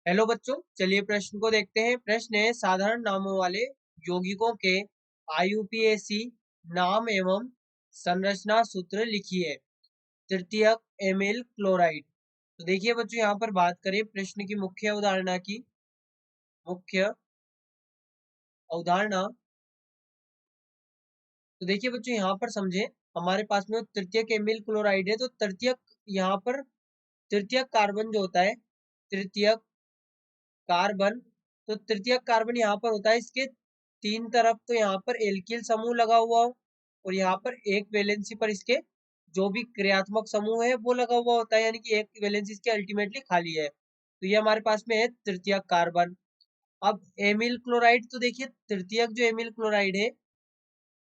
Hello बच्चों, चलिए प्रश्न को देखते हैं। प्रश्न है, साधारण नामों वाले यौगिकों के आईयूपीएसी नाम एवं संरचना सूत्र लिखिए। तृतीयक एमिल क्लोराइड। तो देखिए बच्चों, यहाँ पर बात करें प्रश्न की मुख्य अवधारणा की। मुख्य अवधारणा तो देखिए बच्चों, यहाँ पर समझे, हमारे पास में तृतीयक एमिल क्लोराइड है। तो तृतीयक, यहाँ पर तृतीयक कार्बन जो होता है, तृतीयक कार्बन, तो तृतीयक कार्बन यहाँ पर होता है, इसके तीन तरफ तो यहाँ पर एल्किल समूह लगा हुआ हो और यहाँ पर एक वैलेंसी पर इसके जो भी क्रियात्मक समूह है वो लगा हुआ होता है, यानी कि एक वैलेंसी इसके अल्टीमेटली खाली है। तो ये हमारे पास में है तृतीयक कार्बन। अब एमिल क्लोराइड, तो देखिए तृतीयक जो एमिल क्लोराइड है,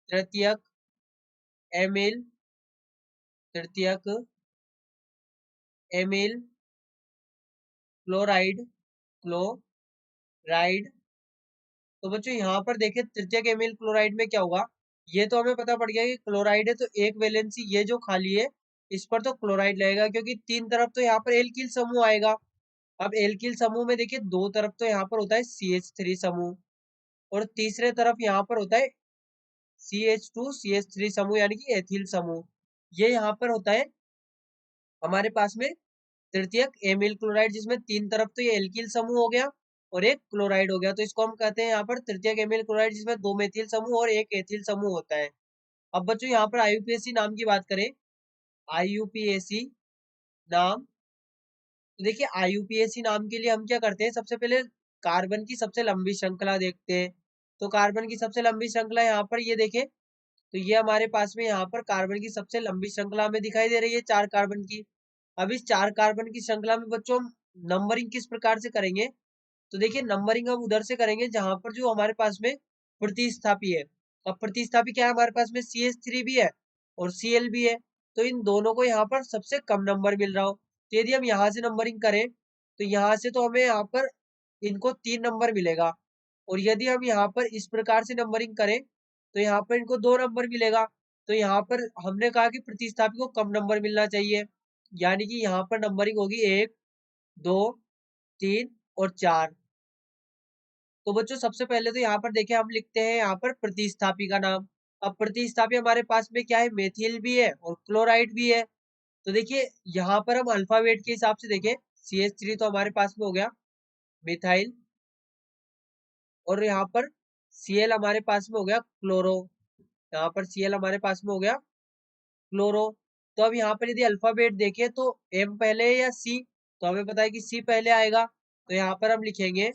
तृतीयक एमिल, तृतीयक एमिल क्लोराइड, क्लोराइड। तो बच्चों यहाँ पर देखें तृतीयक एमिल क्लोराइड में क्या होगा, ये तो हमें पता पड़ गया कि क्लोराइड है तो एक वैलेंसी ये जो खाली है इस पर तो क्लोराइड लगेगा, क्योंकि तीन तरफ तो यहाँ पर एल्किल समूह आएगा। अब एल्किल समूह में देखिए दो तरफ तो यहाँ पर होता है CH3 समूह और तीसरे तरफ यहाँ पर होता है CH2CH3 समूह, यानी कि एथिल समूह। ये यहाँ पर होता है हमारे पास में तृतीयक एमिल क्लोराइड, जिसमें तीन तरफ तो ये एल्किल समूह हो गया और एक क्लोराइड हो गया। तो इसको हम कहते हैं यहाँ पर तृतीयक एमिल क्लोराइड, जिसमें दो मेथिल समूह और एक एथिल समूह होता है। अब बच्चों यहाँ पर आईयूपीएसी नाम की बात करें, आईयूपीएसी नाम, तो देखिए आईयूपीएसी नाम के लिए हम क्या करते हैं, सबसे पहले कार्बन की सबसे लंबी श्रृंखला देखते हैं। तो कार्बन की सबसे लंबी श्रृंखला यहाँ पर ये देखें, तो ये हमारे पास में यहाँ पर कार्बन की सबसे लंबी श्रृंखला में दिखाई दे रही है, 4 कार्बन की। अब इस 4 कार्बन की श्रृंखला में बच्चों हम नंबरिंग किस प्रकार से करेंगे, तो देखिए नंबरिंग हम उधर से करेंगे जहां पर जो हमारे पास में प्रतिस्थापी है। अब प्रतिस्थापी क्या है, हमारे पास में CH3 भी है और Cl भी है, तो इन दोनों को यहाँ पर सबसे कम नंबर मिल रहा हो। तो यदि हम यहाँ से नंबरिंग करें तो यहाँ से तो हमें यहाँ पर इनको 3 नंबर मिलेगा, और यदि हम यहाँ पर इस प्रकार से नंबरिंग करें तो यहाँ पर इनको 2 नंबर मिलेगा। तो यहाँ पर हमने कहा कि प्रतिस्थापी को कम नंबर मिलना चाहिए, यानी कि यहाँ पर नंबरिंग होगी 1, 2, 3 और 4। तो बच्चों सबसे पहले तो यहाँ पर देखिए हम लिखते हैं यहाँ पर प्रतिस्थापी का नाम। अब प्रतिस्थापी हमारे पास में क्या है, मेथिल भी है और क्लोराइड भी है। तो देखिए यहाँ पर हम अल्फाबेट के हिसाब से देखें, CH3 तो हमारे पास में हो गया मिथाइल, और यहाँ पर Cl हमारे पास में हो गया क्लोरो, यहाँ पर Cl हमारे पास में हो गया क्लोरो। तो अब यहाँ पर यदि अल्फाबेट देखें तो M पहले है या C, तो हमें पता है कि C पहले आएगा। तो यहाँ पर हम लिखेंगे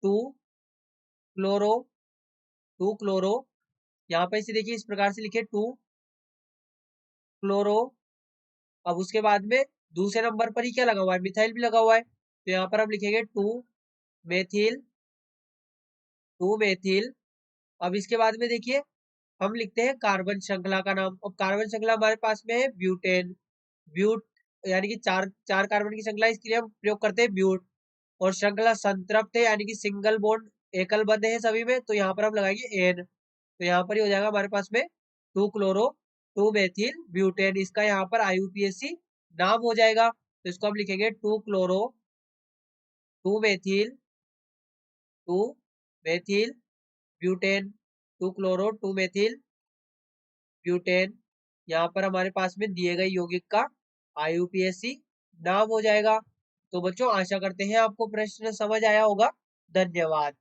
2 क्लोरो, 2 क्लोरो। यहाँ पर इसे देखिए इस प्रकार से लिखे 2 क्लोरो। अब उसके बाद में दूसरे नंबर पर ही क्या लगा हुआ है, मिथाइल भी लगा हुआ है, तो यहाँ पर हम लिखेंगे 2 मेथिल, 2 मेथिल। अब इसके बाद में देखिए हम लिखते हैं कार्बन श्रृंखला का नाम, और कार्बन श्रृंखला हमारे पास में है ब्यूटेन, ब्यूट, यानी कि चार चार कार्बन की श्रृंखला, इसके लिए हम प्रयोग करते हैं ब्यूट। और श्रृंखला संतृप्त है, यानी कि सिंगल बॉन्ड एकल बंध है सभी में, तो यहाँ पर हम लगाएंगे एन। तो यहाँ पर ही हो जाएगा हमारे पास में 2 क्लोरो 2 मेथिल ब्यूटेन, इसका यहाँ पर आईयूपीएसी नाम हो जाएगा। तो इसको हम लिखेंगे 2 chloro 2 methyl 2 methyl butane, 2 chloro 2 methyl butane. यहाँ पर हमारे पास में दिए गए यौगिक का आईयूपीएसी नाम हो जाएगा। तो बच्चों आशा करते हैं आपको प्रश्न समझ आया होगा। धन्यवाद।